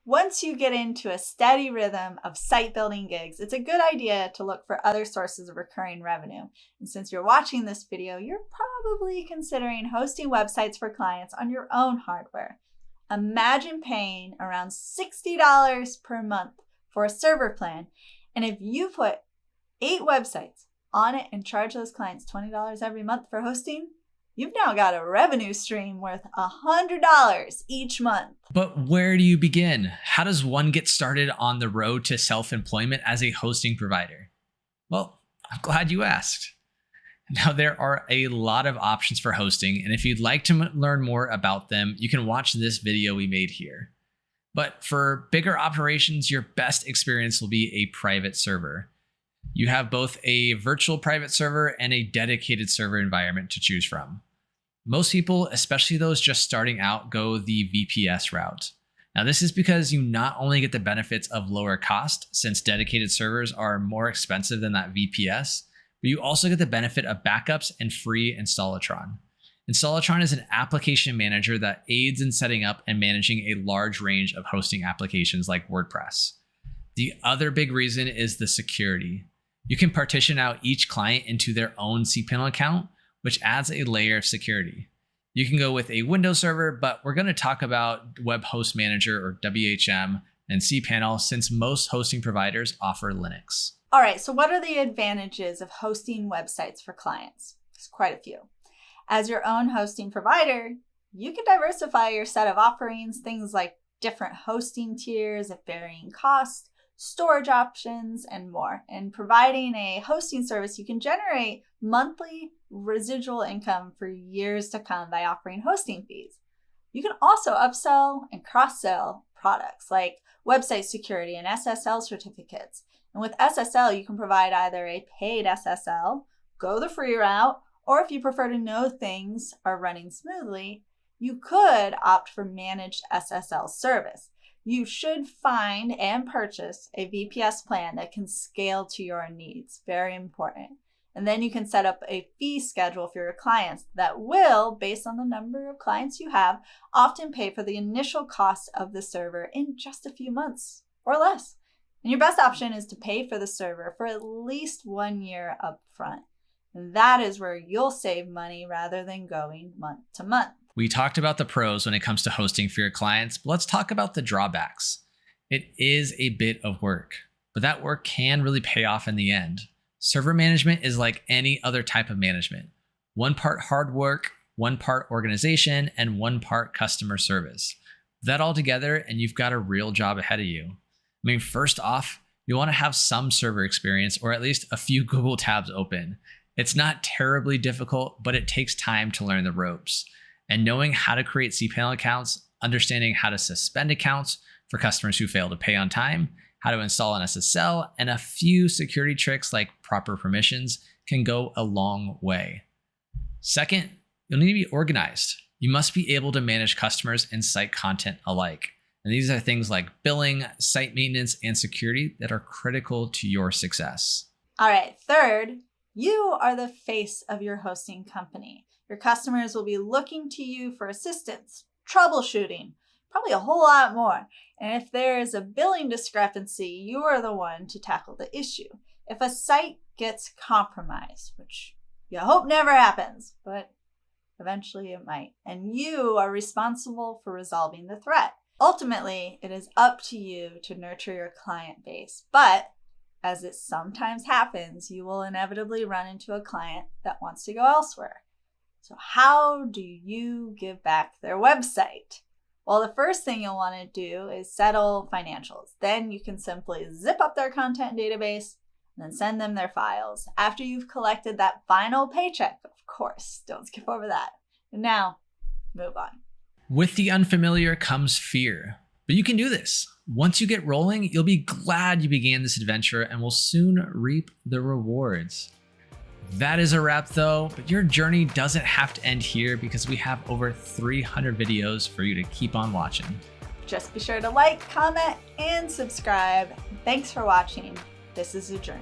Once you get into a steady rhythm of site building gigs, it's a good idea to look for other sources of recurring revenue. And since you're watching this video, you're probably considering hosting websites for clients on your own hardware. Imagine paying around $60 per month for a server plan. And if you put 8 websites on it and charge those clients $20 every month for hosting, you've now got a revenue stream worth $100 each month. But where do you begin? How does one get started on the road to self-employment as a hosting provider? Well, I'm glad you asked. Now, there are a lot of options for hosting, and if you'd like to learn more about them, you can watch this video we made here. But for bigger operations, your best experience will be a private server. You have both a virtual private server and a dedicated server environment to choose from. Most people, especially those just starting out, go the VPS route. Now, this is because you not only get the benefits of lower cost, since dedicated servers are more expensive than that VPS, but you also get the benefit of backups and free Installatron. Installatron is an application manager that aids in setting up and managing a large range of hosting applications like WordPress. The other big reason is the security. You can partition out each client into their own cPanel account, which adds a layer of security. You can go with a Windows server, but we're going to talk about Web Host Manager or WHM and cPanel since most hosting providers offer Linux. All right, so what are the advantages of hosting websites for clients? There's quite a few. As your own hosting provider, you can diversify your set of offerings, things like different hosting tiers at varying costs, storage options, and more. And providing a hosting service, you can generate monthly residual income for years to come by offering hosting fees. You can also upsell and cross-sell products like website security and SSL certificates. And with SSL, you can provide either a paid SSL, go the free route, or if you prefer to know things are running smoothly, you could opt for managed SSL service. You should find and purchase a VPS plan that can scale to your needs. Very important. And then you can set up a fee schedule for your clients that will, based on the number of clients you have, often pay for the initial cost of the server in just a few months or less. And your best option is to pay for the server for at least 1 year upfront. And that is where you'll save money rather than going month to month. We talked about the pros when it comes to hosting for your clients, but let's talk about the drawbacks. It is a bit of work, but that work can really pay off in the end. Server management is like any other type of management. 1 part hard work, 1 part organization, and 1 part customer service. Put that all together and you've got a real job ahead of you. I mean, first off, you want to have some server experience or at least a few Google tabs open. It's not terribly difficult, but it takes time to learn the ropes. And knowing how to create cPanel accounts, understanding how to suspend accounts for customers who fail to pay on time, how to install an SSL, and a few security tricks like proper permissions can go a long way. Second, you'll need to be organized. You must be able to manage customers and site content alike. And these are things like billing, site maintenance, and security that are critical to your success. All right, third, you are the face of your hosting company. Your customers will be looking to you for assistance, troubleshooting, probably a whole lot more. And if there is a billing discrepancy, you are the one to tackle the issue. If a site gets compromised, which you hope never happens, but eventually it might, and you are responsible for resolving the threat. Ultimately, it is up to you to nurture your client base, but as it sometimes happens, you will inevitably run into a client that wants to go elsewhere. So how do you give back their website? Well, the first thing you'll want to do is settle financials. Then you can simply zip up their content database and then send them their files. After you've collected that final paycheck, of course, don't skip over that. And now, move on. With the unfamiliar comes fear, but you can do this. Once you get rolling, you'll be glad you began this adventure and will soon reap the rewards. That is a wrap though, but your journey doesn't have to end here because we have over 300 videos for you to keep on watching. Just be sure to like, comment, and subscribe. Thanks for watching. This is a journey.